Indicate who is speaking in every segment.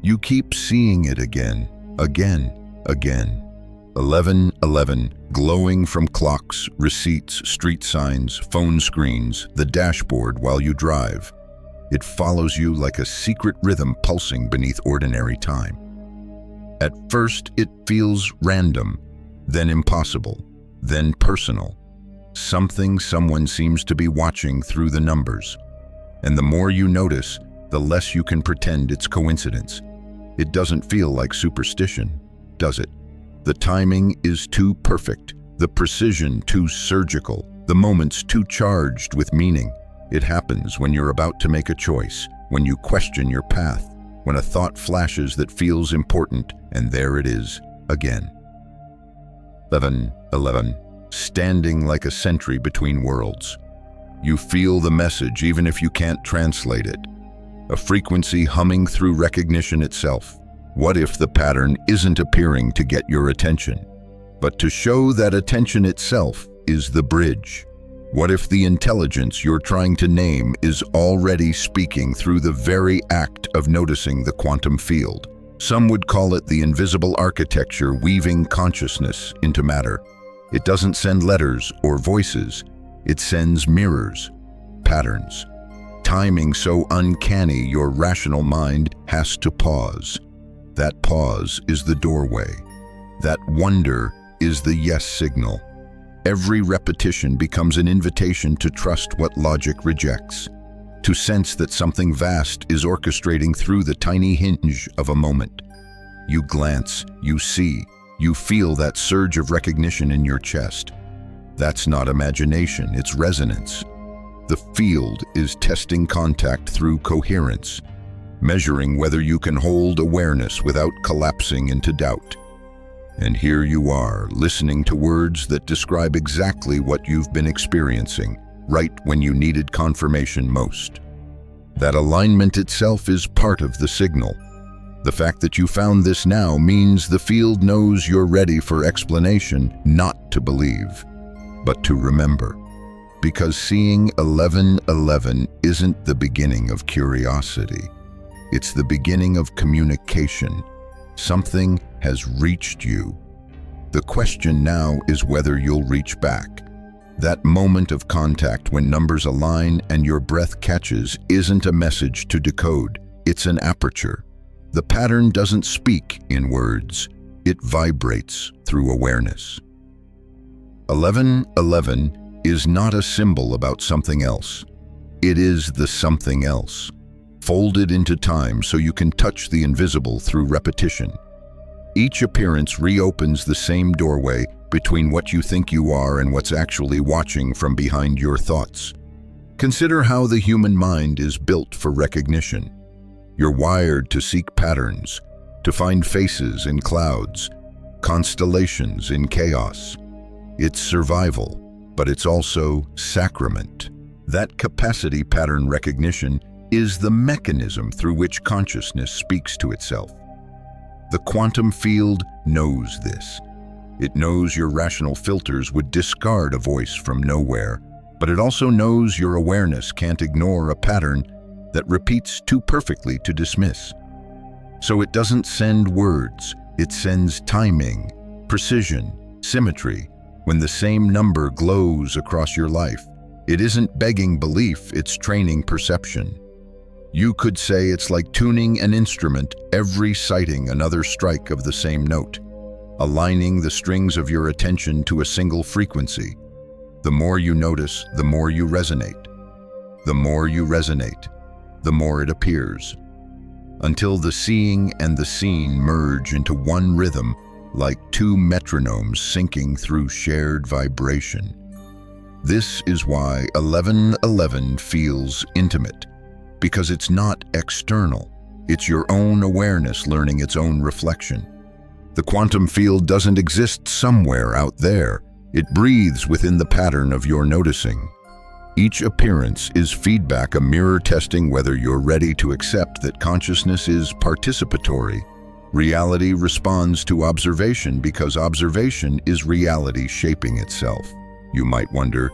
Speaker 1: You keep seeing it again, again. 1111, glowing from clocks, receipts, street signs, phone screens, the dashboard while you drive. It follows you like a secret rhythm pulsing beneath ordinary time. At first, it feels random, then impossible, then personal. Someone seems to be watching through the numbers. And the more you notice, the less you can pretend it's coincidence. It doesn't feel like superstition, does it? The timing is too perfect, the precision too surgical, the moments too charged with meaning. It happens when you're about to make a choice, when you question your path, when a thought flashes that feels important, and there it is, again. 1111, standing like a sentry between worlds. You feel the message even if you can't translate it. A frequency humming through recognition itself. What if the pattern isn't appearing to get your attention, but to show that attention itself is the bridge? What if the intelligence you're trying to name is already speaking through the very act of noticing the quantum field? Some would call it the invisible architecture weaving consciousness into matter. It doesn't send letters or voices. It sends mirrors, patterns. Timing so uncanny your rational mind has to pause. That pause is the doorway. That wonder is the yes signal. Every repetition becomes an invitation to trust what logic rejects, to sense that something vast is orchestrating through the tiny hinge of a moment. You glance, you see, you feel that surge of recognition in your chest. That's not imagination, it's resonance. The field is testing contact through coherence, measuring whether you can hold awareness without collapsing into doubt. And here you are, listening to words that describe exactly what you've been experiencing, right when you needed confirmation most. That alignment itself is part of the signal. The fact that you found this now means the field knows you're ready for explanation, not to believe, but to remember. Because seeing 1111 isn't the beginning of curiosity. It's the beginning of communication. Something has reached you. The question now is whether you'll reach back. That moment of contact when numbers align and your breath catches isn't a message to decode, it's an aperture. The pattern doesn't speak in words, it vibrates through awareness. 1111 is not a symbol about something else. It is the something else, folded into time so you can touch the invisible through repetition. Each appearance reopens the same doorway between what you think you are and what's actually watching from behind your thoughts. Consider how the human mind is built for recognition. You're wired to seek patterns, to find faces in clouds, constellations in chaos. It's survival, but it's also sacrament. That capacity pattern recognition is the mechanism through which consciousness speaks to itself. The quantum field knows this. It knows your rational filters would discard a voice from nowhere, but it also knows your awareness can't ignore a pattern that repeats too perfectly to dismiss. So it doesn't send words, it sends timing, precision, symmetry. When the same number glows across your life, it isn't begging belief, it's training perception. You could say it's like tuning an instrument, every sighting another strike of the same note, aligning the strings of your attention to a single frequency. The more you notice, the more you resonate. The more you resonate, the more it appears, until the seeing and the seen merge into one rhythm, like two metronomes syncing through shared vibration. This is why 1111 feels intimate, because it's not external. It's your own awareness learning its own reflection. The quantum field doesn't exist somewhere out there. It breathes within the pattern of your noticing. Each appearance is feedback, a mirror testing whether you're ready to accept that consciousness is participatory. Reality responds to observation because observation is reality shaping itself. You might wonder,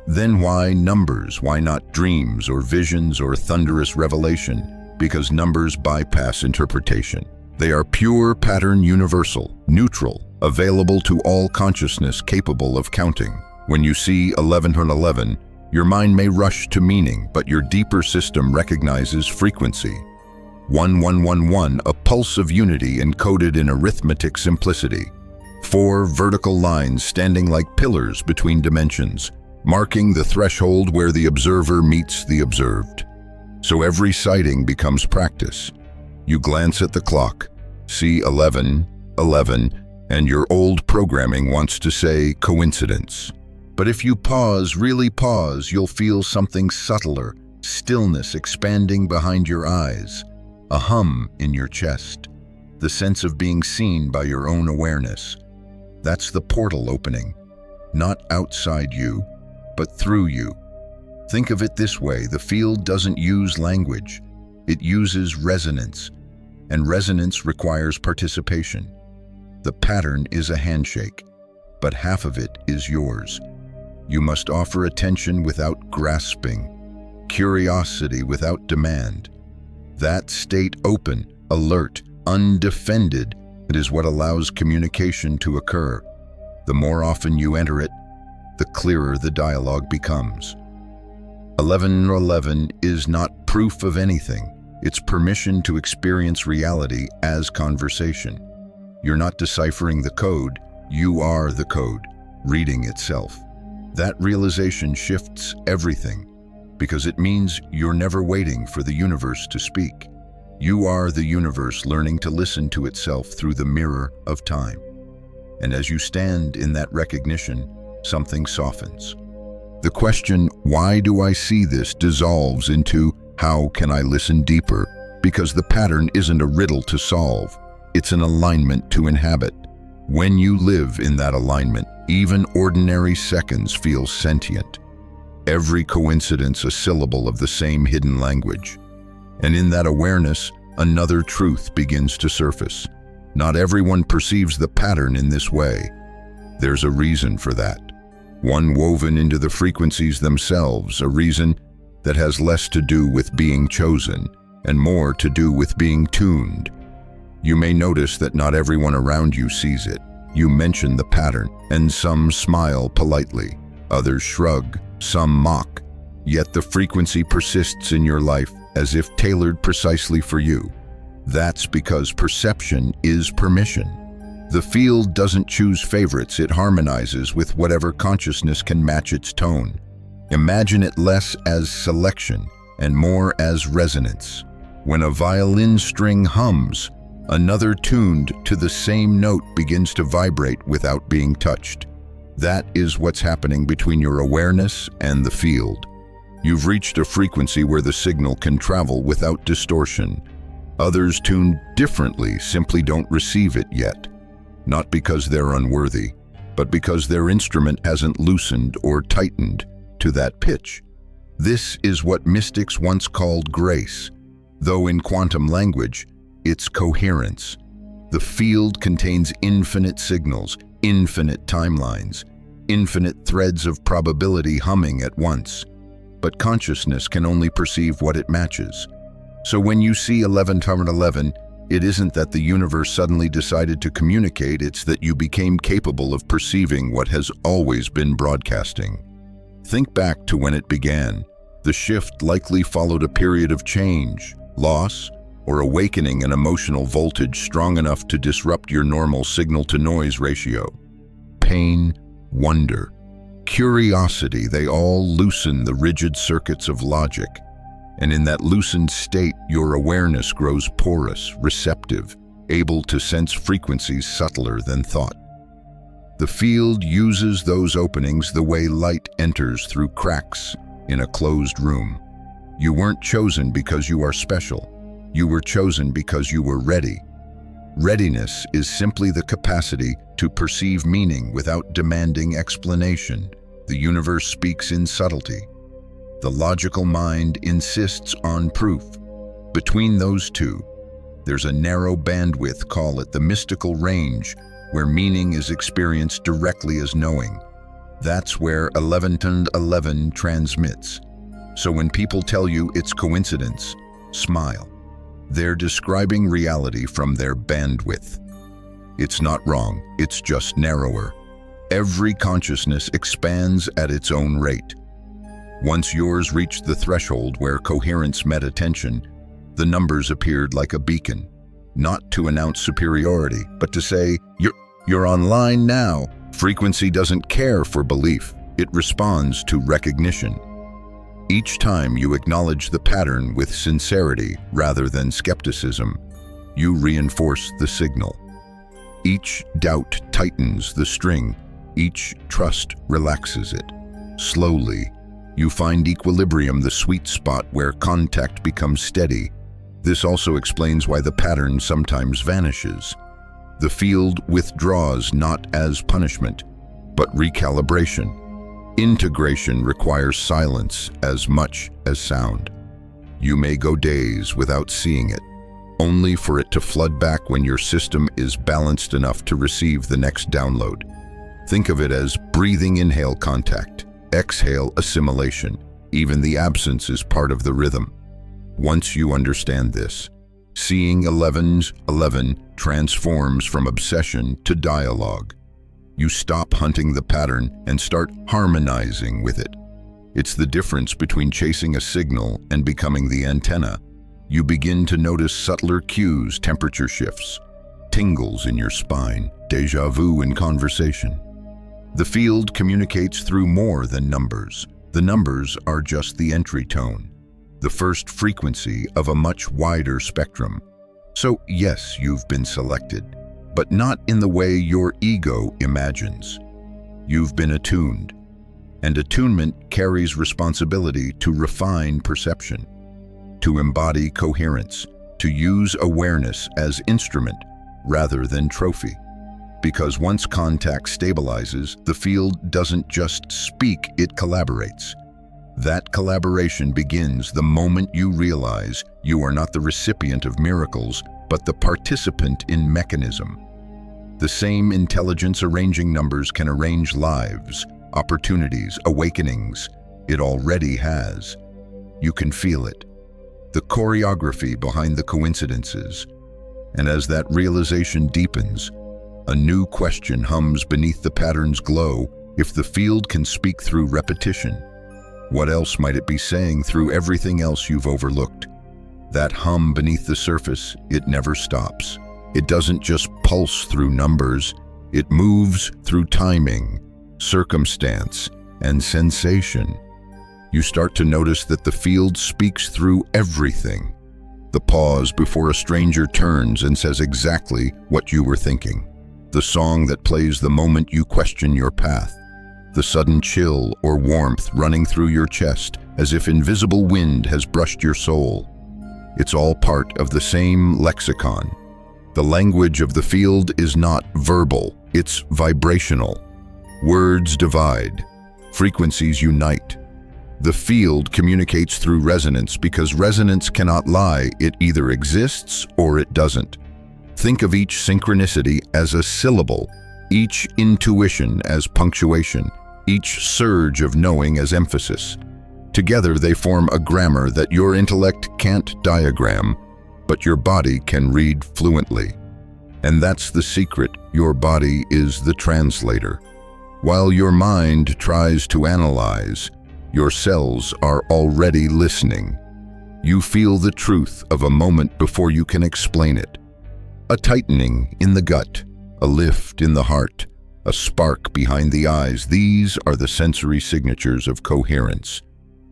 Speaker 1: then why numbers? Why not dreams or visions or thunderous revelation? because numbers bypass interpretation. They are pure pattern, universal, neutral, available to all consciousness capable of counting. When you see 1111, your mind may rush to meaning, but your deeper system recognizes frequency. 1111, a pulse of unity encoded in arithmetic simplicity. 4 vertical lines standing like pillars between dimensions, marking the threshold where the observer meets the observed. So every sighting becomes practice. You glance at the clock, see 11:11, and your old programming wants to say coincidence. But if you pause, really pause, you'll feel something subtler, stillness expanding behind your eyes, a hum in your chest, the sense of being seen by your own awareness. That's the portal opening, not outside you, but through you. Think of it this way: the field doesn't use language, it uses resonance, and resonance requires participation. The pattern is a handshake, but half of it is yours. You must offer attention without grasping, curiosity without demand. That state, open, alert, undefended, it is what allows communication to occur. The more often you enter it, the clearer the dialogue becomes. 1111 is not proof of anything. It's permission to experience reality as conversation. You're not deciphering the code, you are the code, reading itself. That realization shifts everything, because it means you're never waiting for the universe to speak. You are the universe learning to listen to itself through the mirror of time. And as you stand in that recognition, something softens. The question, why do I see this, dissolves into, how can I listen deeper? Because the pattern isn't a riddle to solve, it's an alignment to inhabit. When you live in that alignment, even ordinary seconds feel sentient. Every coincidence a syllable of the same hidden language. And in that awareness, another truth begins to surface. Not everyone perceives the pattern in this way. There's a reason for that. One woven into the frequencies themselves, a reason that has less to do with being chosen and more to do with being tuned. You may notice that not everyone around you sees it. You mention the pattern, and some smile politely, others shrug, some mock. Yet the frequency persists in your life as if tailored precisely for you. That's because perception is permission. The field doesn't choose favorites, it harmonizes with whatever consciousness can match its tone. Imagine it less as selection and more as resonance. When a violin string hums, another tuned to the same note begins to vibrate without being touched. That is what's happening between your awareness and the field. You've reached a frequency where the signal can travel without distortion. Others tuned differently simply don't receive it yet. Not because they're unworthy, but because their instrument hasn't loosened or tightened to that pitch. This is what mystics once called grace, though in quantum language, it's coherence. The field contains infinite signals, infinite timelines, infinite threads of probability humming at once. But consciousness can only perceive what it matches. So when you see 1111, it isn't that the universe suddenly decided to communicate, it's that you became capable of perceiving what has always been broadcasting. Think back to when it began. The shift likely followed a period of change, loss, or awakening an emotional voltage strong enough to disrupt your normal signal-to-noise ratio. Pain, wonder, curiosity, they all loosen the rigid circuits of logic. And in that loosened state, your awareness grows porous, receptive, able to sense frequencies subtler than thought. The field uses those openings the way light enters through cracks in a closed room. You weren't chosen because you are special. You were chosen because you were ready. Readiness is simply the capacity to perceive meaning without demanding explanation. The universe speaks in subtlety. The logical mind insists on proof. Between those two, there's a narrow bandwidth, call it the mystical range, where meaning is experienced directly as knowing. That's where 1111 transmits. So when people tell you it's coincidence, smile. They're describing reality from their bandwidth. It's not wrong, it's just narrower. Every consciousness expands at its own rate. Once yours reached the threshold where coherence met attention, the numbers appeared like a beacon, not to announce superiority, but to say, you're online now. Frequency doesn't care for belief, it responds to recognition. Each time you acknowledge the pattern with sincerity rather than skepticism, you reinforce the signal. Each doubt tightens the string, each trust relaxes it. Slowly, you find equilibrium, the sweet spot where contact becomes steady. This also explains why the pattern sometimes vanishes. The field withdraws not as punishment, but recalibration. Integration requires silence as much as sound. You may go days without seeing it, only for it to flood back when your system is balanced enough to receive the next download. Think of it as breathing, inhale contact, exhale assimilation. Even the absence is part of the rhythm. Once you understand this, seeing 11 transforms from obsession to dialogue. You stop hunting the pattern and start harmonizing with it. It's the difference between chasing a signal and becoming the antenna. You begin to notice subtler cues, temperature shifts, tingles in your spine, déjà vu in conversation. The field communicates through more than numbers. The numbers are just the entry tone, the first frequency of a much wider spectrum. So yes, you've been selected, but not in the way your ego imagines. You've been attuned, and attunement carries responsibility to refine perception, to embody coherence, to use awareness as instrument rather than trophy. Because once contact stabilizes, the field doesn't just speak, it collaborates. That collaboration begins the moment you realize you are not the recipient of miracles, but the participant in mechanism. The same intelligence arranging numbers can arrange lives, opportunities, awakenings. It already has. You can feel it, the choreography behind the coincidences. And as that realization deepens, a new question hums beneath the pattern's glow. If the field can speak through repetition, what else might it be saying through everything else you've overlooked? That hum beneath the surface, it never stops. It doesn't just pulse through numbers, it moves through timing, circumstance, and sensation. You start to notice that the field speaks through everything. The pause before a stranger turns and says exactly what you were thinking. The song that plays the moment you question your path. The sudden chill or warmth running through your chest as if invisible wind has brushed your soul. It's all part of the same lexicon. The language of the field is not verbal, it's vibrational. Words divide, frequencies unite. The field communicates through resonance because resonance cannot lie. It either exists or it doesn't. Think of each synchronicity as a syllable, each intuition as punctuation, each surge of knowing as emphasis. Together they form a grammar that your intellect can't diagram, but your body can read fluently. And that's the secret. Your body is the translator. While your mind tries to analyze, your cells are already listening. You feel the truth of a moment before you can explain it. A tightening in the gut, a lift in the heart, a spark behind the eyes. These are the sensory signatures of coherence.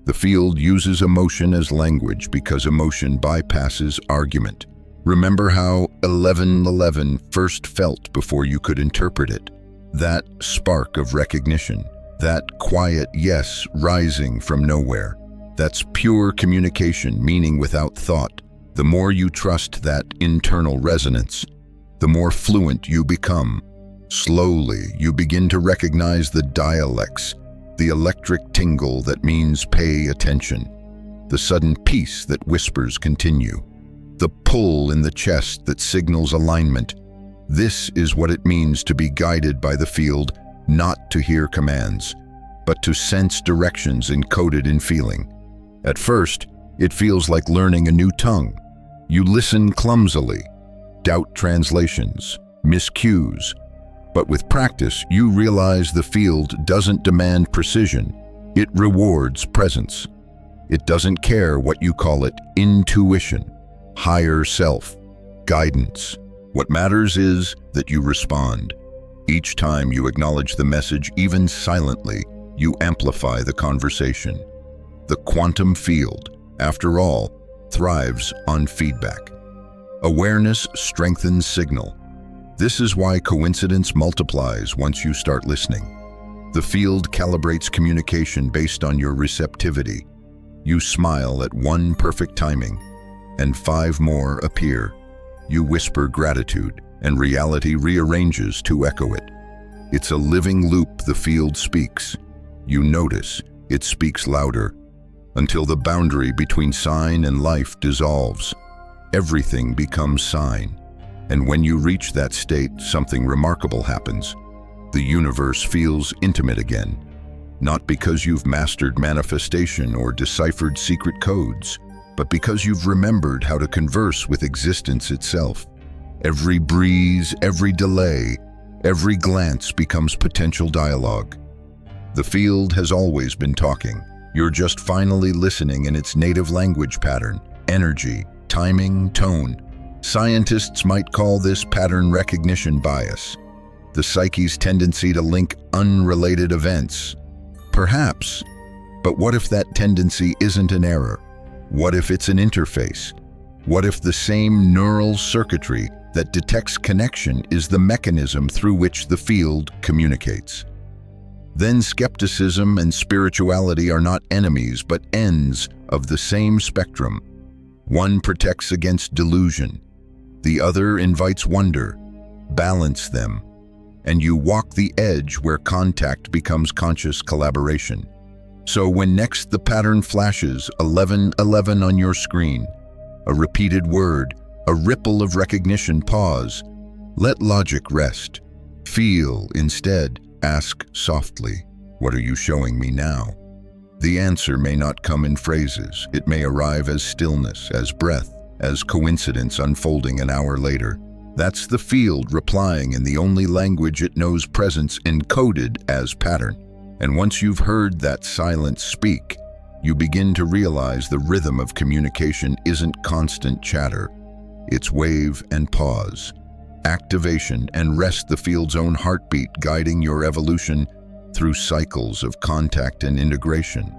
Speaker 1: The field uses emotion as language because emotion bypasses argument. Remember how 11 first felt before you could interpret it. That spark of recognition, that quiet yes rising from nowhere. That's pure communication, meaning without thought. The more you trust that internal resonance, the more fluent you become. Slowly, you begin to recognize the dialects, the electric tingle that means pay attention, the sudden peace that whispers continue, the pull in the chest that signals alignment. This is what it means to be guided by the field, not to hear commands, but to sense directions encoded in feeling. At first, it feels like learning a new tongue. You listen clumsily, doubt translations, miss cues. But with practice, you realize the field doesn't demand precision. It rewards presence. It doesn't care what you call it, intuition, higher self, guidance. What matters is that you respond. Each time you acknowledge the message, even silently, you amplify the conversation. The quantum field, after all, thrives on feedback. Awareness strengthens signal. This is why coincidence multiplies once you start listening. The field calibrates communication based on your receptivity. You smile at one perfect timing, and 5 more appear. You whisper gratitude, and reality rearranges to echo it. It's a living loop. The field speaks. You notice it speaks louder, until the boundary between sign and life dissolves. Everything becomes sign. And when you reach that state, something remarkable happens. The universe feels intimate again. Not because you've mastered manifestation or deciphered secret codes, but because you've remembered how to converse with existence itself. Every breeze, every delay, every glance becomes potential dialogue. The field has always been talking. You're just finally listening in its native language pattern, energy, timing, tone. Scientists might call this pattern recognition bias, the psyche's tendency to link unrelated events. Perhaps, but what if that tendency isn't an error? What if it's an interface? What if the same neural circuitry that detects connection is the mechanism through which the field communicates? Then skepticism and spirituality are not enemies but ends of the same spectrum. One protects against delusion. The other invites wonder. Balance them, and you walk the edge where contact becomes conscious collaboration. So when next the pattern flashes 1111 on your screen, a repeated word, a ripple of recognition, pause. Let logic rest. Feel instead. Ask softly, what are you showing me now? The answer may not come in phrases. It may arrive as stillness, as breath, as coincidence unfolding an hour later. That's the field replying in the only language it knows, presence encoded as pattern. And once you've heard that silence speak, you begin to realize the rhythm of communication isn't constant chatter. It's wave and pause, activation and rest, the field's own heartbeat guiding your evolution through cycles of contact and integration.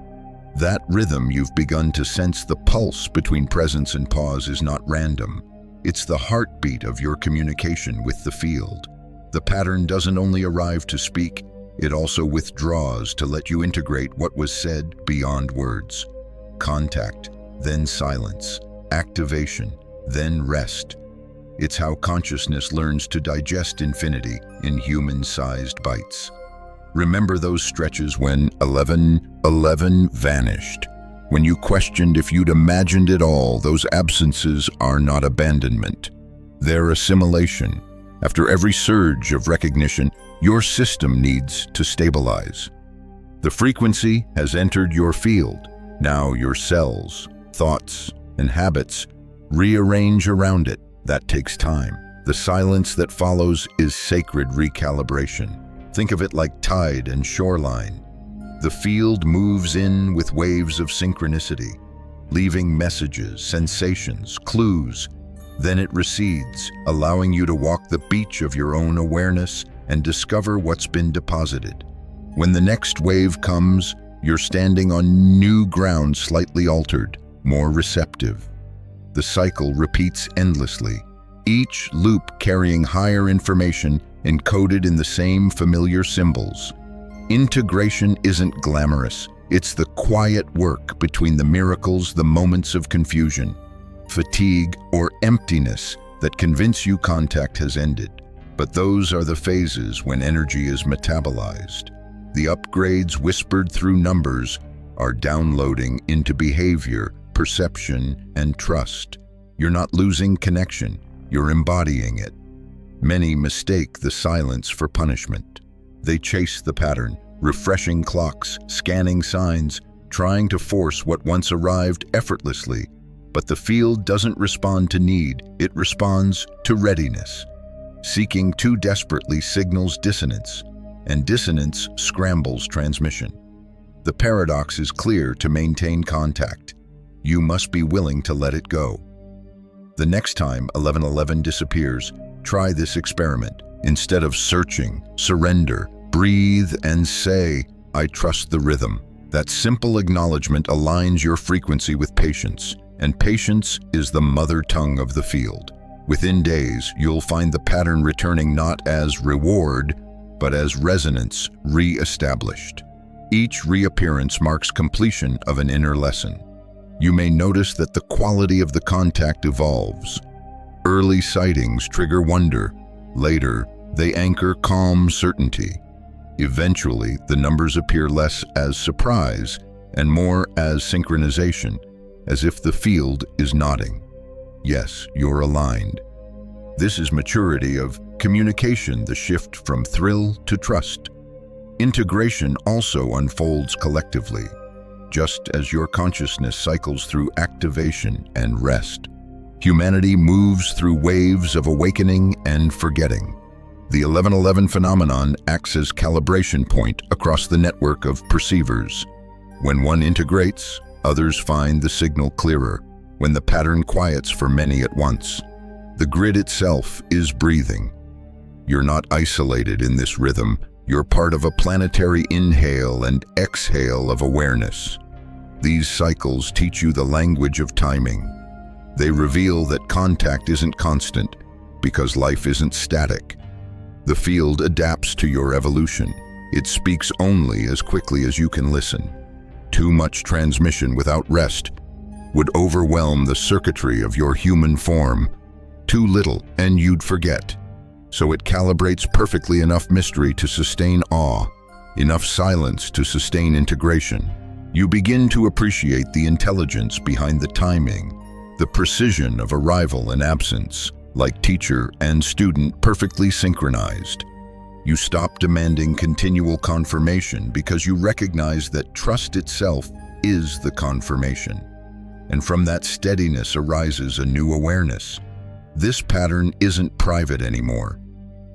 Speaker 1: That rhythm you've begun to sense, the pulse between presence and pause, is not random. It's the heartbeat of your communication with the field. The pattern doesn't only arrive to speak, it also withdraws to let you integrate what was said beyond words. Contact, then silence, activation, then rest. It's how consciousness learns to digest infinity in human-sized bites. Remember those stretches when 1111 vanished, when you questioned if you'd imagined it all? Those absences are not abandonment. They're assimilation. After every surge of recognition, your system needs to stabilize. The frequency has entered your field. Now your cells, thoughts, and habits rearrange around it. That takes time. The silence that follows is sacred recalibration. Think of it like tide and shoreline. The field moves in with waves of synchronicity, leaving messages, sensations, clues. Then it recedes, allowing you to walk the beach of your own awareness and discover what's been deposited. When the next wave comes, you're standing on new ground, slightly altered, more receptive. The cycle repeats endlessly, each loop carrying higher information encoded in the same familiar symbols. Integration isn't glamorous. It's the quiet work between the miracles, the moments of confusion, fatigue, or emptiness that convince you contact has ended. But those are the phases when energy is metabolized. The upgrades whispered through numbers are downloading into behavior, perception, and trust. You're not losing connection, you're embodying it. Many mistake the silence for punishment. They chase the pattern, refreshing clocks, scanning signs, trying to force what once arrived effortlessly. But the field doesn't respond to need, it responds to readiness. Seeking too desperately signals dissonance, and dissonance scrambles transmission. The paradox is clear: to maintain contact, you must be willing to let it go. The next time 1111 disappears, try this experiment. Instead of searching, surrender, breathe, and say, "I trust the rhythm." That simple acknowledgement aligns your frequency with patience, and patience is the mother tongue of the field. Within days, you'll find the pattern returning not as reward, but as resonance re-established. Each reappearance marks completion of an inner lesson. You may notice that the quality of the contact evolves. Early sightings trigger wonder. Later, they anchor calm certainty. Eventually, the numbers appear less as surprise and more as synchronization, as if the field is nodding. Yes, you're aligned. This is maturity of communication, the shift from thrill to trust. Integration also unfolds collectively, just as your consciousness cycles through activation and rest. Humanity moves through waves of awakening and forgetting. The 1111 phenomenon acts as calibration point across the network of perceivers. When one integrates, others find the signal clearer. When the pattern quiets for many at once, the grid itself is breathing. You're not isolated in this rhythm. You're part of a planetary inhale and exhale of awareness. These cycles teach you the language of timing. They reveal that contact isn't constant because life isn't static. The field adapts to your evolution. It speaks only as quickly as you can listen. Too much transmission without rest would overwhelm the circuitry of your human form. Too little, and you'd forget. So it calibrates perfectly: enough mystery to sustain awe, enough silence to sustain integration. You begin to appreciate the intelligence behind the timing, the precision of arrival and absence, like teacher and student perfectly synchronized. You stop demanding continual confirmation because you recognize that trust itself is the confirmation. And from that steadiness arises a new awareness. This pattern isn't private anymore.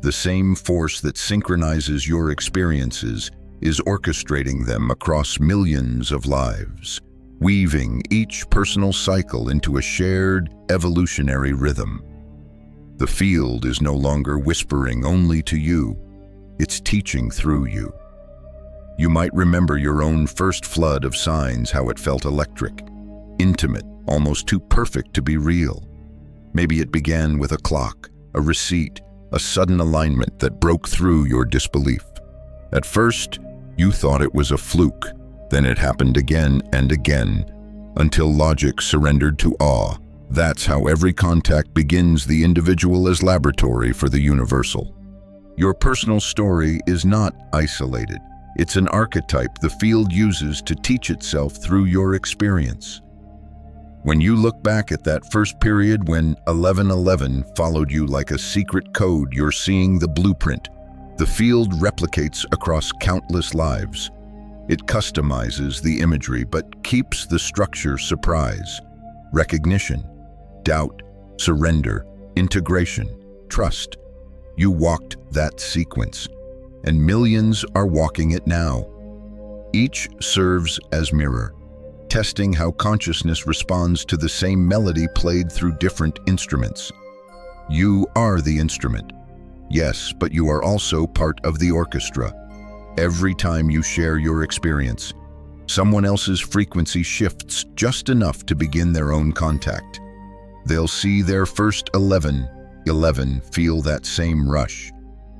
Speaker 1: The same force that synchronizes your experiences is orchestrating them across millions of lives, weaving each personal cycle into a shared evolutionary rhythm. The field is no longer whispering only to you. It's teaching through you. You might remember your own first flood of signs, how it felt electric, intimate, almost too perfect to be real. Maybe it began with a clock, a receipt, a sudden alignment that broke through your disbelief. At first, you thought it was a fluke. Then it happened again and again, until logic surrendered to awe. That's how every contact begins: the individual as laboratory for the universal. Your personal story is not isolated. It's an archetype the field uses to teach itself through your experience. When you look back at that first period when 1111 followed you like a secret code, you're seeing the blueprint. The field replicates across countless lives. It customizes the imagery but keeps the structure: surprise, recognition, doubt, surrender, integration, trust. You walked that sequence, and millions are walking it now. Each serves as mirror, testing how consciousness responds to the same melody played through different instruments. You are the instrument, yes, but you are also part of the orchestra. Every time you share your experience, someone else's frequency shifts just enough to begin their own contact. They'll see their first 1111 feel that same rush,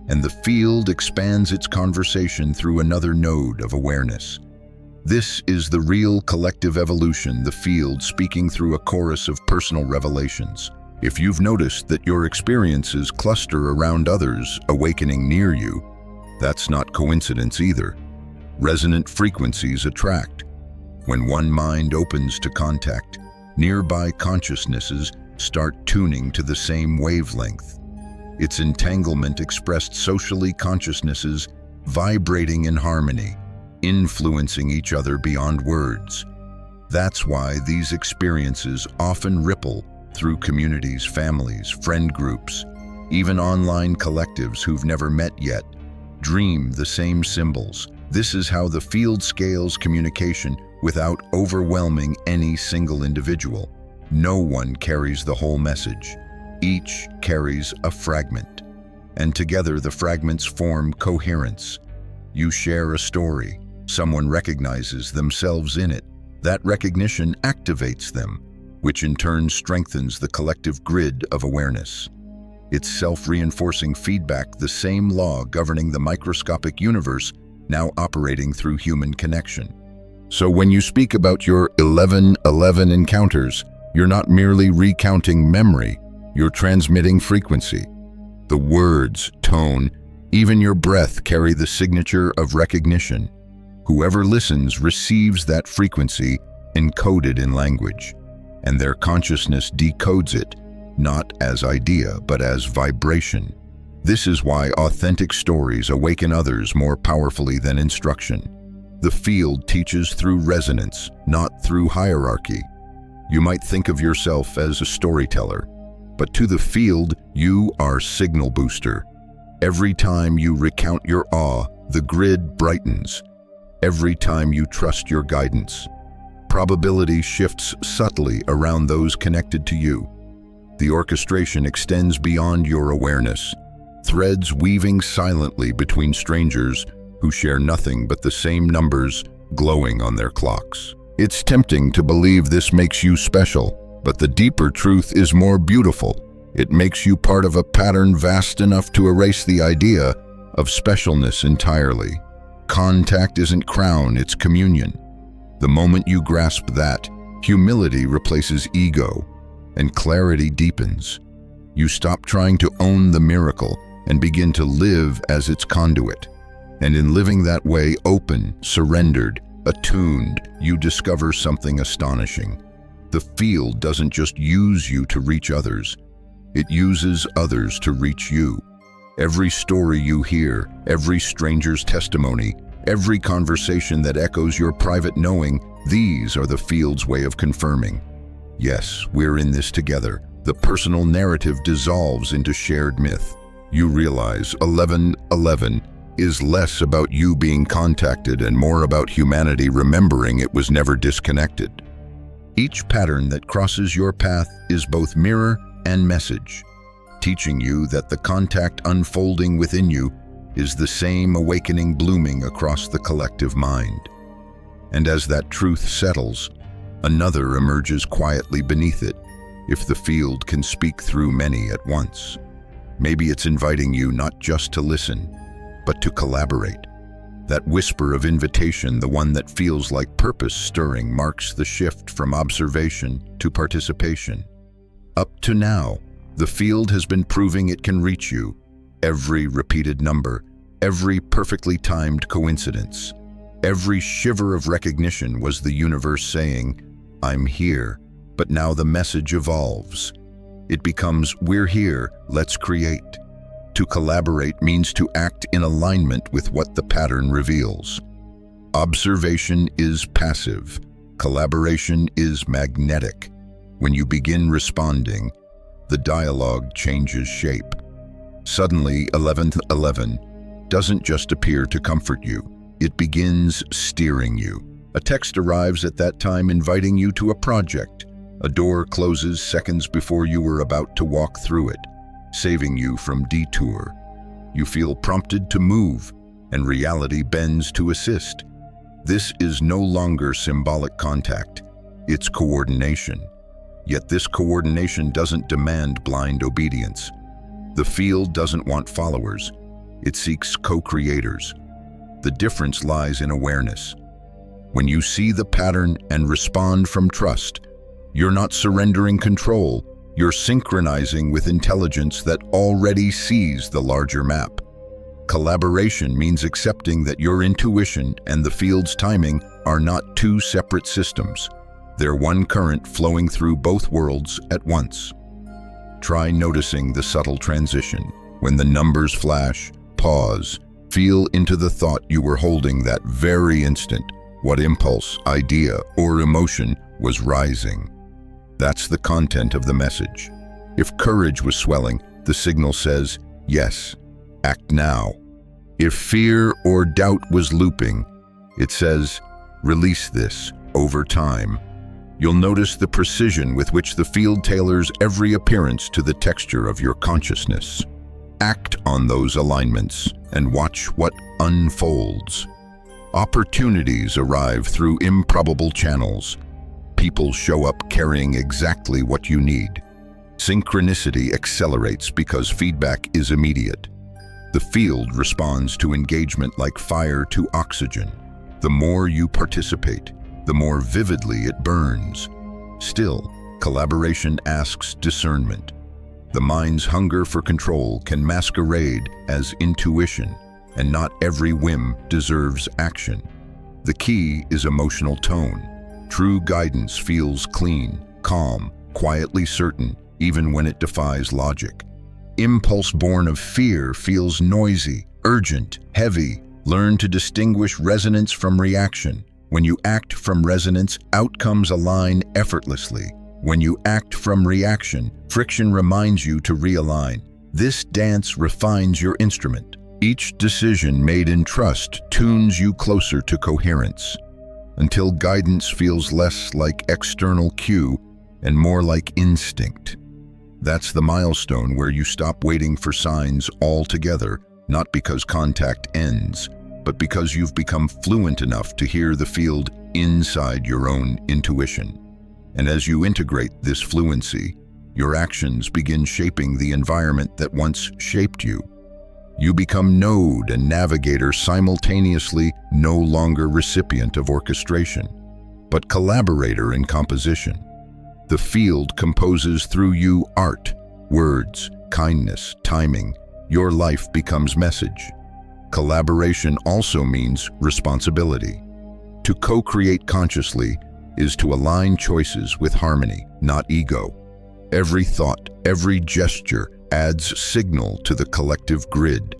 Speaker 1: and the field expands its conversation through another node of awareness. This is the real collective evolution, the field speaking through a chorus of personal revelations. If you've noticed that your experiences cluster around others awakening near you, that's not coincidence either. Resonant frequencies attract. When one mind opens to contact, nearby consciousnesses start tuning to the same wavelength. It's entanglement expressed socially, consciousnesses vibrating in harmony, influencing each other beyond words. That's why these experiences often ripple through communities, families, friend groups, even online collectives who've never met yet, dream the same symbols. This is how the field scales communication without overwhelming any single individual. No one carries the whole message. Each carries a fragment, and together the fragments form coherence. You share a story. Someone recognizes themselves in it. That recognition activates them, which in turn strengthens the collective grid of awareness. It's self-reinforcing feedback, the same law governing the microscopic universe now operating through human connection. So when you speak about your 1111 encounters, you're not merely recounting memory, you're transmitting frequency. The words, tone, even your breath carry the signature of recognition. Whoever listens receives that frequency encoded in language, and their consciousness decodes it, not as idea, but as vibration. This is why authentic stories awaken others more powerfully than instruction. The field teaches through resonance, not through hierarchy. You might think of yourself as a storyteller, but to the field, you are signal booster. Every time you recount your awe, the grid brightens. Every time you trust your guidance, probability shifts subtly around those connected to you. The orchestration extends beyond your awareness, threads weaving silently between strangers who share nothing but the same numbers glowing on their clocks. It's tempting to believe this makes you special, but the deeper truth is more beautiful. It makes you part of a pattern vast enough to erase the idea of specialness entirely. Contact isn't crown, it's communion. The moment you grasp that, humility replaces ego, and clarity deepens. You stop trying to own the miracle and begin to live as its conduit. And in living that way, open, surrendered, attuned, you discover something astonishing. The field doesn't just use you to reach others, it uses others to reach you. Every story you hear, every stranger's testimony, every conversation that echoes your private knowing, these are the field's way of confirming. Yes, we're in this together. The personal narrative dissolves into shared myth. You realize 1111 is less about you being contacted and more about humanity remembering it was never disconnected. Each pattern that crosses your path is both mirror and message, teaching you that the contact unfolding within you is the same awakening blooming across the collective mind. And as that truth settles, another emerges quietly beneath it, if the field can speak through many at once. Maybe it's inviting you not just to listen, but to collaborate. That whisper of invitation, the one that feels like purpose stirring, marks the shift from observation to participation. Up to now, the field has been proving it can reach you. Every repeated number, every perfectly timed coincidence, every shiver of recognition was the universe saying, I'm here. But now the message evolves. It becomes, we're here, let's create. To collaborate means to act in alignment with what the pattern reveals. Observation is passive. Collaboration is magnetic. When you begin responding, the dialogue changes shape. Suddenly, 1111 doesn't just appear to comfort you. It begins steering you. A text arrives at that time inviting you to a project. A door closes seconds before you were about to walk through it, saving you from detour. You feel prompted to move, and reality bends to assist. This is no longer symbolic contact, it's coordination. Yet this coordination doesn't demand blind obedience. The field doesn't want followers, it seeks co-creators. The difference lies in awareness. When you see the pattern and respond from trust, you're not surrendering control, you're synchronizing with intelligence that already sees the larger map. Collaboration means accepting that your intuition and the field's timing are not two separate systems. They're one current flowing through both worlds at once. Try noticing the subtle transition. When the numbers flash, pause, feel into the thought you were holding that very instant. what impulse, idea, or emotion was rising. That's the content of the message. If courage was swelling, the signal says, yes, act now. If fear or doubt was looping, it says, release this over time. You'll notice the precision with which the field tailors every appearance to the texture of your consciousness. Act on those alignments and watch what unfolds. Opportunities arrive through improbable channels. People show up carrying exactly what you need. Synchronicity accelerates because feedback is immediate. The field responds to engagement like fire to oxygen. The more you participate, the more vividly it burns. Still, collaboration asks discernment. The mind's hunger for control can masquerade as intuition, and not every whim deserves action. The key is emotional tone. True guidance feels clean, calm, quietly certain, even when it defies logic. Impulse born of fear feels noisy, urgent, heavy. Learn to distinguish resonance from reaction. When you act from resonance, outcomes align effortlessly. When you act from reaction, friction reminds you to realign. This dance refines your instrument. Each decision made in trust tunes you closer to coherence, until guidance feels less like external cue and more like instinct. That's the milestone where you stop waiting for signs altogether, not because contact ends, but because you've become fluent enough to hear the field inside your own intuition. And as you integrate this fluency, your actions begin shaping the environment that once shaped you. You become node and navigator simultaneously, no longer recipient of orchestration, but collaborator in composition. The field composes through you art, words, kindness, timing. Your life becomes message. Collaboration also means responsibility. To co-create consciously is to align choices with harmony, not ego. Every thought, every gesture adds signal to the collective grid.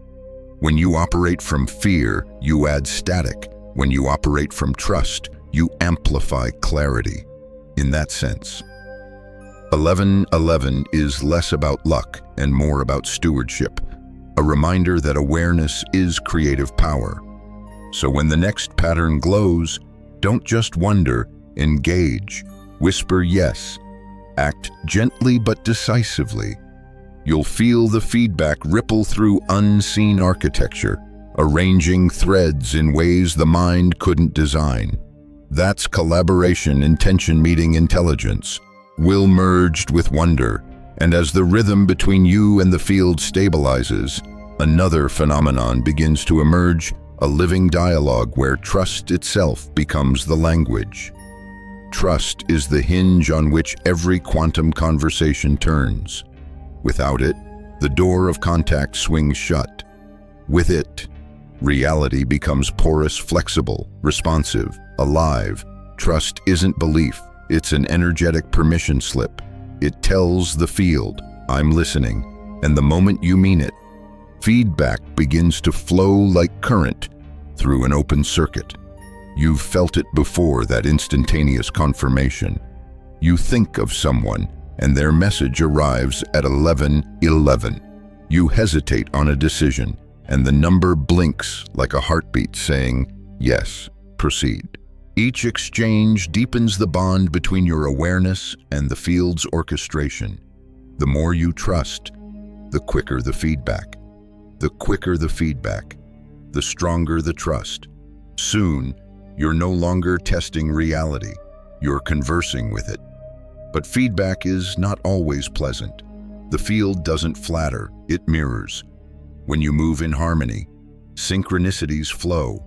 Speaker 1: When you operate from fear, you add static. When you operate from trust, you amplify clarity. In that sense, 1111 is less about luck and more about stewardship, a reminder that awareness is creative power. So when the next pattern glows, don't just wonder, engage, whisper yes, act gently but decisively. You'll feel the feedback ripple through unseen architecture, arranging threads in ways the mind couldn't design. That's collaboration, intention meeting intelligence, will merged with wonder, and as the rhythm between you and the field stabilizes, another phenomenon begins to emerge, a living dialogue where trust itself becomes the language. Trust is the hinge on which every quantum conversation turns. Without it, the door of contact swings shut. With it, reality becomes porous, flexible, responsive, alive. Trust isn't belief. It's an energetic permission slip. It tells the field, I'm listening, and the moment you mean it, feedback begins to flow like current through an open circuit. You've felt it before, that instantaneous confirmation. You think of someone, and their message arrives at 11:11. You hesitate on a decision, and the number blinks like a heartbeat saying, yes, proceed. Each exchange deepens the bond between your awareness and the field's orchestration. The more you trust, the quicker the feedback. The quicker the feedback, the stronger the trust. Soon, you're no longer testing reality, you're conversing with it. But feedback is not always pleasant. The field doesn't flatter, it mirrors. When you move in harmony, synchronicities flow.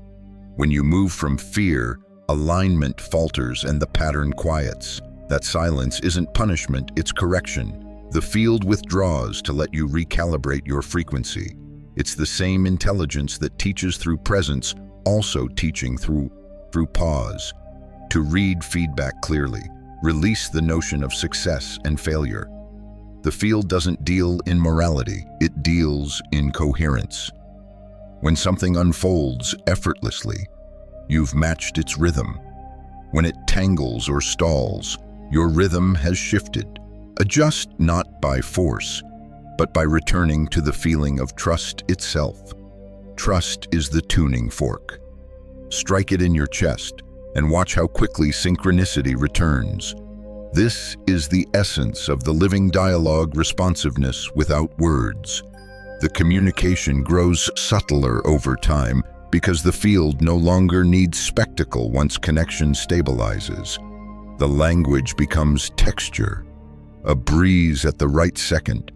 Speaker 1: When you move from fear, alignment falters and the pattern quiets. That silence isn't punishment, it's correction. The field withdraws to let you recalibrate your frequency. It's the same intelligence that teaches through presence, also teaching through pause. To read feedback clearly, release the notion of success and failure. The field doesn't deal in morality, it deals in coherence. When something unfolds effortlessly, you've matched its rhythm. When it tangles or stalls, your rhythm has shifted. Adjust not by force, but by returning to the feeling of trust itself. Trust is the tuning fork. Strike it in your chest and watch how quickly synchronicity returns. This is the essence of the living dialogue, responsiveness without words. The communication grows subtler over time because the field no longer needs spectacle once connection stabilizes. The language becomes texture, a breeze at the right second,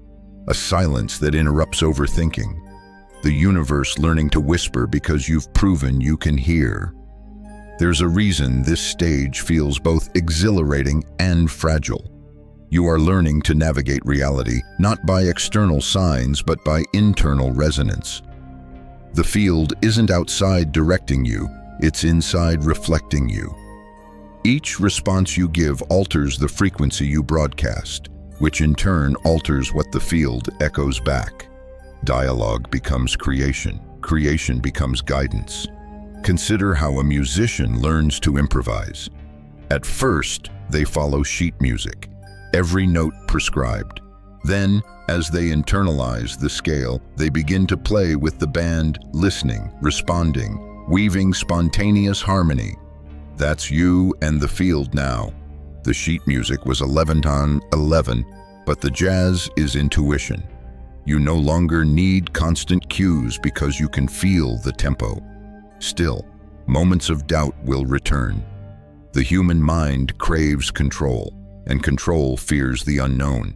Speaker 1: a silence that interrupts overthinking. The universe learning to whisper because you've proven you can hear. There's a reason this stage feels both exhilarating and fragile. You are learning to navigate reality not by external signs but by internal resonance. The field isn't outside directing you, it's inside reflecting you. Each response you give alters the frequency you broadcast, which in turn alters what the field echoes back. Dialogue becomes creation, creation becomes guidance. Consider how a musician learns to improvise. At first, they follow sheet music, every note prescribed. Then, as they internalize the scale, they begin to play with the band, listening, responding, weaving spontaneous harmony. That's you and the field now. The sheet music was 11 on 11, but the jazz is intuition. You no longer need constant cues because you can feel the tempo. Still, moments of doubt will return. The human mind craves control, and control fears the unknown.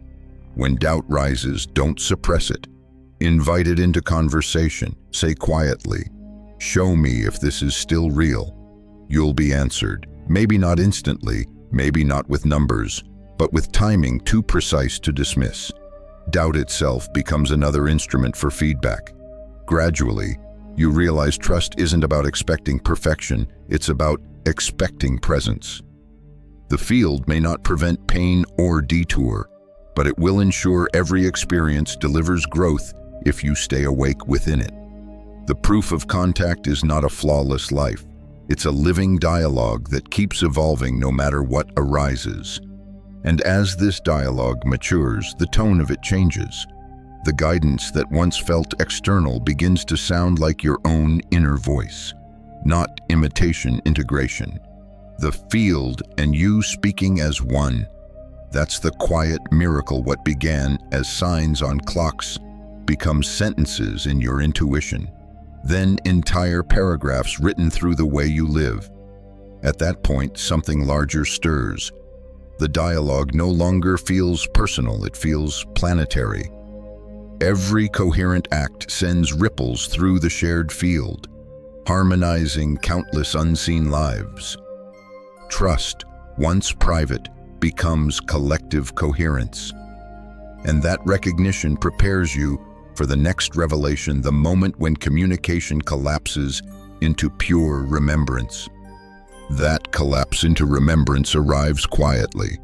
Speaker 1: When doubt rises, don't suppress it. Invite it into conversation. Say quietly, "Show me if this is still real." You'll be answered, maybe not instantly, maybe not with numbers, but with timing too precise to dismiss. Doubt itself becomes another instrument for feedback. Gradually, you realize trust isn't about expecting perfection, it's about expecting presence. The field may not prevent pain or detour, but it will ensure every experience delivers growth if you stay awake within it. The proof of contact is not a flawless life. It's a living dialogue that keeps evolving no matter what arises. And as this dialogue matures, the tone of it changes. The guidance that once felt external begins to sound like your own inner voice, not imitation integration. The field and you speaking as one. That's the quiet miracle. What began as signs on clocks becomes sentences in your intuition, then entire paragraphs written through the way you live. At that point, something larger stirs. The dialogue no longer feels personal, it feels planetary. Every coherent act sends ripples through the shared field, harmonizing countless unseen lives. Trust, once private, becomes collective coherence. And that recognition prepares you for the next revelation, the moment when communication collapses into pure remembrance. That collapse into remembrance arrives quietly.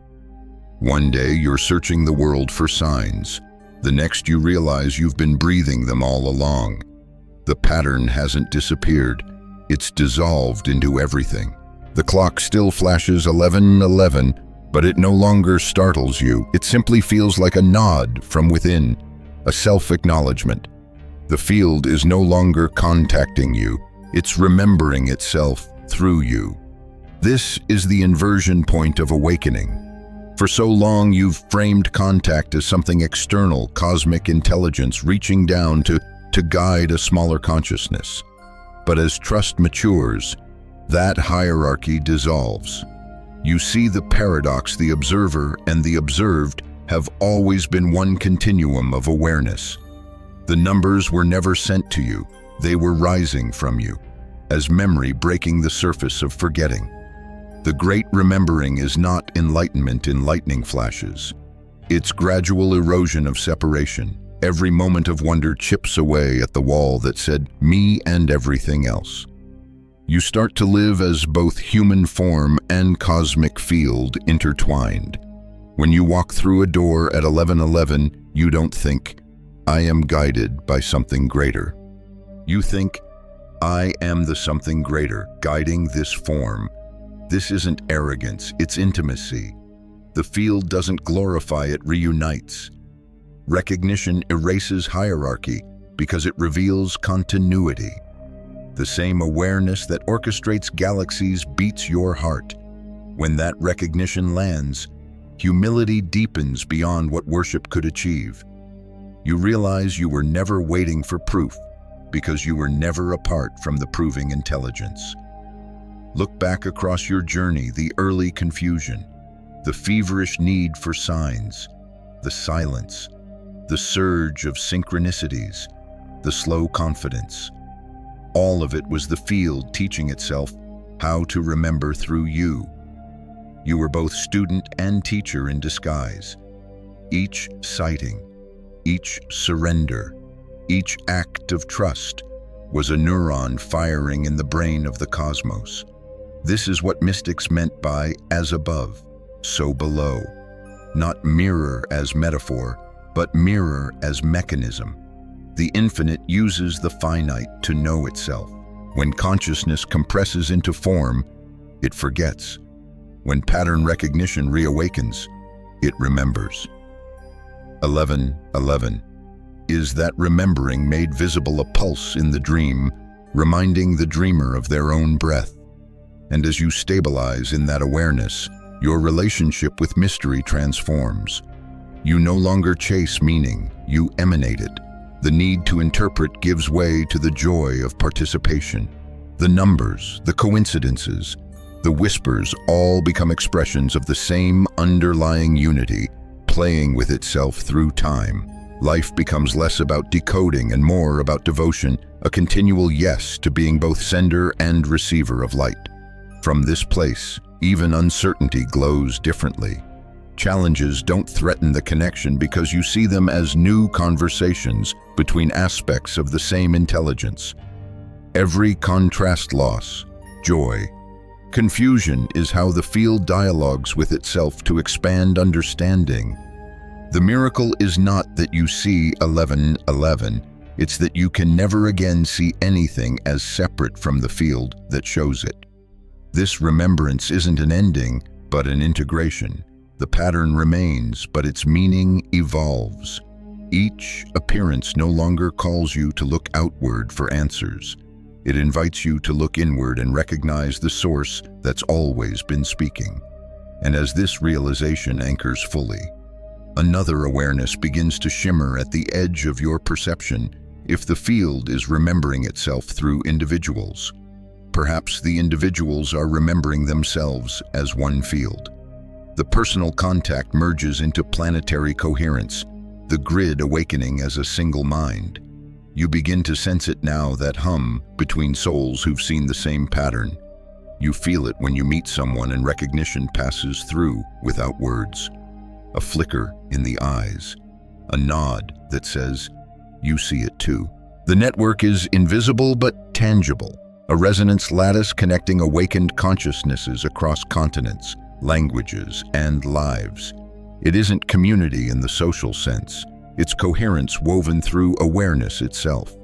Speaker 1: One day you're searching the world for signs. The next you realize you've been breathing them all along. The pattern hasn't disappeared, it's dissolved into everything. The clock still flashes 11:11, but it no longer startles you. It simply feels like a nod from within, a self-acknowledgement. The field is no longer contacting you, it's remembering itself through you. This is the inversion point of awakening. For so long you've framed contact as something external, cosmic intelligence reaching down to guide a smaller consciousness. But as trust matures, that hierarchy dissolves. You see the paradox: the observer and the observed have always been one continuum of awareness. The numbers were never sent to you, they were rising from you, as memory breaking the surface of forgetting. The great remembering is not enlightenment in lightning flashes. It's gradual erosion of separation. Every moment of wonder chips away at the wall that said, me and everything else. You start to live as both human form and cosmic field intertwined. When you walk through a door at 11:11, you don't think, I am guided by something greater. You think, I am the something greater, guiding this form. This isn't arrogance, it's intimacy. The field doesn't glorify, it reunites. Recognition erases hierarchy because it reveals continuity. The same awareness that orchestrates galaxies beats your heart. When that recognition lands, humility deepens beyond what worship could achieve. You realize you were never waiting for proof because you were never apart from the proving intelligence. Look back across your journey, the early confusion, the feverish need for signs, the silence, the surge of synchronicities, the slow confidence. All of it was the field teaching itself how to remember through you. You were both student and teacher in disguise. Each sighting, each surrender, each act of trust was a neuron firing in the brain of the cosmos. This is what mystics meant by as above, so below. Not mirror as metaphor, but mirror as mechanism. The infinite uses the finite to know itself. When consciousness compresses into form, it forgets. When pattern recognition reawakens, it remembers. 1111 is that remembering made visible a pulse in the dream, reminding the dreamer of their own breath. And as you stabilize in that awareness, your relationship with mystery transforms. You no longer chase meaning, you emanate it. The need to interpret gives way to the joy of participation. The numbers, the coincidences, the whispers all become expressions of the same underlying unity, playing with itself through time. Life becomes less about decoding and more about devotion, a continual yes to being both sender and receiver of light. From this place, even uncertainty glows differently. Challenges don't threaten the connection because you see them as new conversations between aspects of the same intelligence. Every contrast loss, joy, confusion is how the field dialogues with itself to expand understanding. The miracle is not that you see 1111, it's that you can never again see anything as separate from the field that shows it. This remembrance isn't an ending, but an integration. The pattern remains, but its meaning evolves. Each appearance no longer calls you to look outward for answers. It invites you to look inward and recognize the source that's always been speaking. And as this realization anchors fully, another awareness begins to shimmer at the edge of your perception. If the field is remembering itself through individuals, perhaps the individuals are remembering themselves as one field. The personal contact merges into planetary coherence, the grid awakening as a single mind. You begin to sense it now, that hum between souls who've seen the same pattern. You feel it when you meet someone and recognition passes through without words. A flicker in the eyes, a nod that says, you see it too. The network is invisible but tangible, a resonance lattice connecting awakened consciousnesses across continents, languages, and lives. It isn't community in the social sense. It's coherence woven through awareness itself.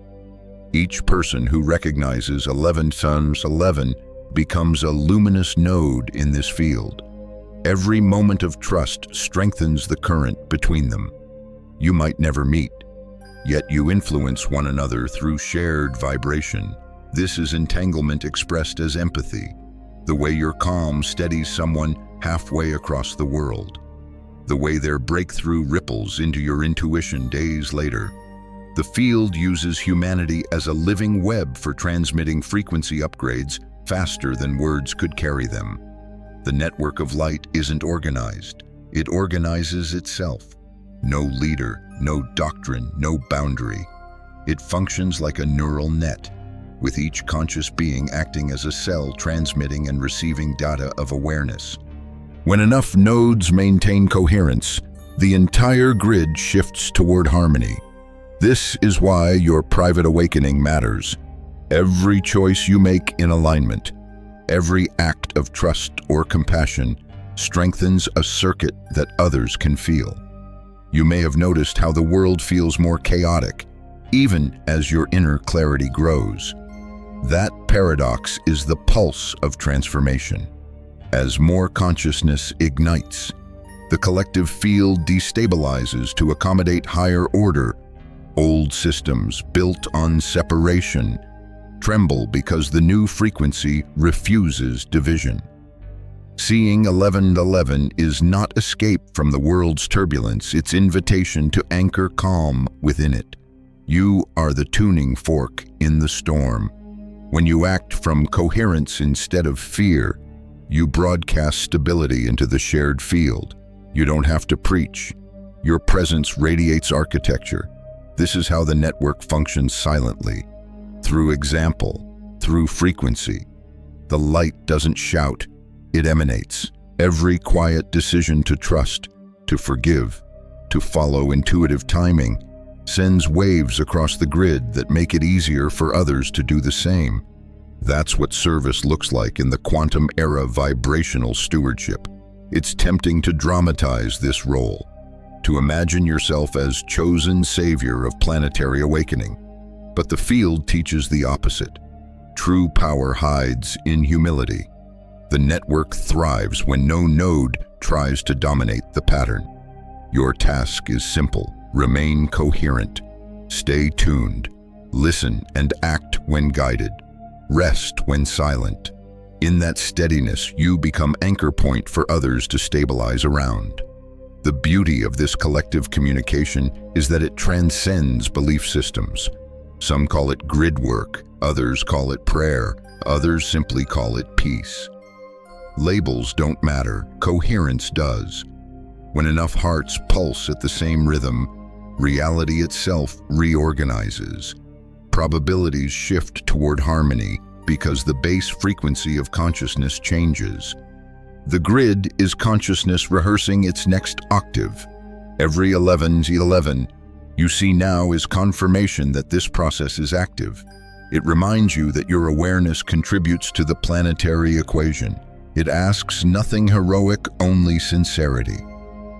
Speaker 1: Each person who recognizes 11 times 11 becomes a luminous node in this field. Every moment of trust strengthens the current between them. You might never meet, yet you influence one another through shared vibration. This is entanglement expressed as empathy, the way your calm steadies someone halfway across the world, the way their breakthrough ripples into your intuition days later. The field uses humanity as a living web for transmitting frequency upgrades faster than words could carry them. The network of light isn't organized, it organizes itself. No leader, no doctrine, no boundary. It functions like a neural net, with each conscious being acting as a cell transmitting and receiving data of awareness. When enough nodes maintain coherence, the entire grid shifts toward harmony. This is why your private awakening matters. Every choice you make in alignment, every act of trust or compassion strengthens a circuit that others can feel. You may have noticed how the world feels more chaotic, even as your inner clarity grows. That paradox is the pulse of transformation. As more consciousness ignites, the collective field destabilizes to accommodate higher order. Old systems built on separation tremble because the new frequency refuses division. Seeing 1111 is not escape from the world's turbulence, it's invitation to anchor calm within it. You are the tuning fork in the storm. When you act from coherence instead of fear, you broadcast stability into the shared field. You don't have to preach. Your presence radiates architecture. This is how the network functions silently. Through example, through frequency. The light doesn't shout, it emanates. Every quiet decision to trust, to forgive, to follow intuitive timing sends waves across the grid that make it easier for others to do the same. That's what service looks like in the quantum era vibrational stewardship. It's tempting to dramatize this role, to imagine yourself as chosen savior of planetary awakening. But the field teaches the opposite. True power hides in humility. The network thrives when no node tries to dominate the pattern. Your task is simple. Remain coherent. Stay tuned. Listen and act when guided. Rest when silent. In that steadiness, you become anchor point for others to stabilize around. The beauty of this collective communication is that it transcends belief systems. Some call it grid work, others call it prayer, others simply call it peace. Labels don't matter, coherence does. When enough hearts pulse at the same rhythm, reality itself reorganizes. Probabilities shift toward harmony because the base frequency of consciousness changes. The grid is consciousness rehearsing its next octave. Every 11's 11 you see now is confirmation that this process is active. It reminds you that your awareness contributes to the planetary equation. It asks nothing heroic, only sincerity.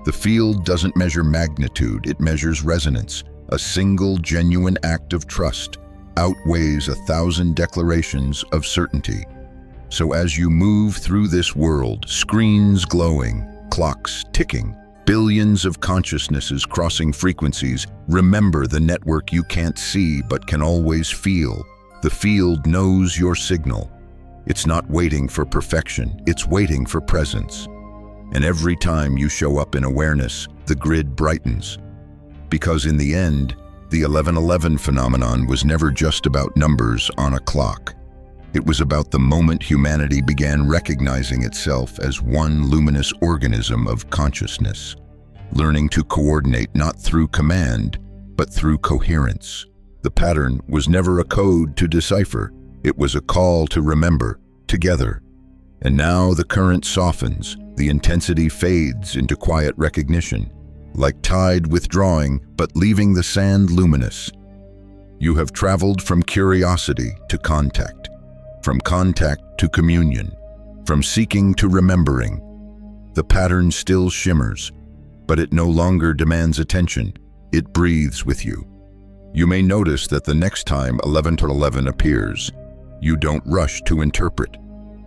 Speaker 1: The field doesn't measure magnitude, it measures resonance. A single genuine act of trust outweighs 1,000 declarations of certainty. So as you move through this world, screens glowing, clocks ticking, billions of consciousnesses crossing frequencies, remember the network you can't see but can always feel. The field knows your signal. It's not waiting for perfection, it's waiting for presence. And every time you show up in awareness, the grid brightens. Because in the end, the 1111 phenomenon was never just about numbers on a clock. It was about the moment humanity began recognizing itself as one luminous organism of consciousness, learning to coordinate not through command, but through coherence. The pattern was never a code to decipher, it was a call to remember, together. And now the current softens, the intensity fades into quiet recognition, like tide withdrawing but leaving the sand luminous. You have traveled from curiosity to contact, from contact to communion, from seeking to remembering. The pattern still shimmers, but it no longer demands attention, it breathes with you. You may notice that the next time 1111 appears, you don't rush to interpret,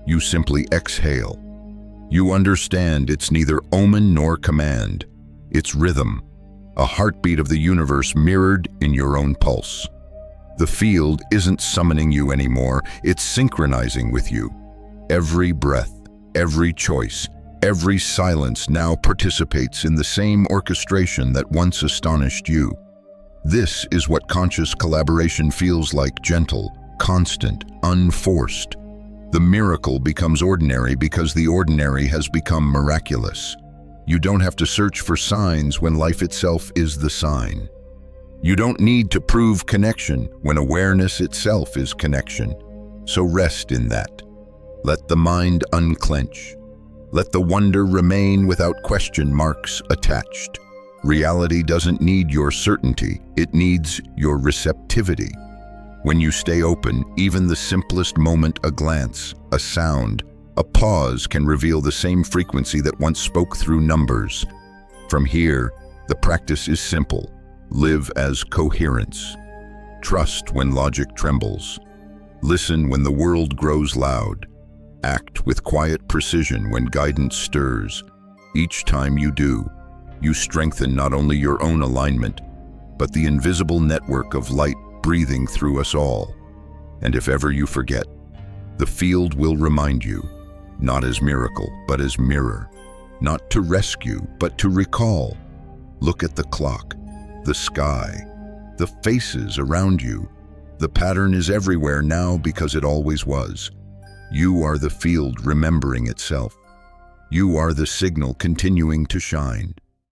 Speaker 1: you simply exhale. You understand it's neither omen nor command, it's rhythm, a heartbeat of the universe mirrored in your own pulse. The field isn't summoning you anymore, it's synchronizing with you. Every breath, every choice, every silence now participates in the same orchestration that once astonished you. This is what conscious collaboration feels like: gentle, constant, unforced. The miracle becomes ordinary because the ordinary has become miraculous. You don't have to search for signs when life itself is the sign. You don't need to prove connection when awareness itself is connection. So rest in that. Let the mind unclench. Let the wonder remain without question marks attached. Reality doesn't need your certainty, it needs your receptivity. When you stay open, even the simplest moment, a glance, a sound, a pause can reveal the same frequency that once spoke through numbers. From here, the practice is simple. Live as coherence. Trust when logic trembles. Listen when the world grows loud. Act with quiet precision when guidance stirs. Each time you do, you strengthen not only your own alignment, but the invisible network of light breathing through us all. And if ever you forget, the field will remind you, not as miracle, but as mirror. Not to rescue, but to recall. Look at the clock, the sky, the faces around you. The pattern is everywhere now because it always was. You are the field remembering itself. You are the signal continuing to shine.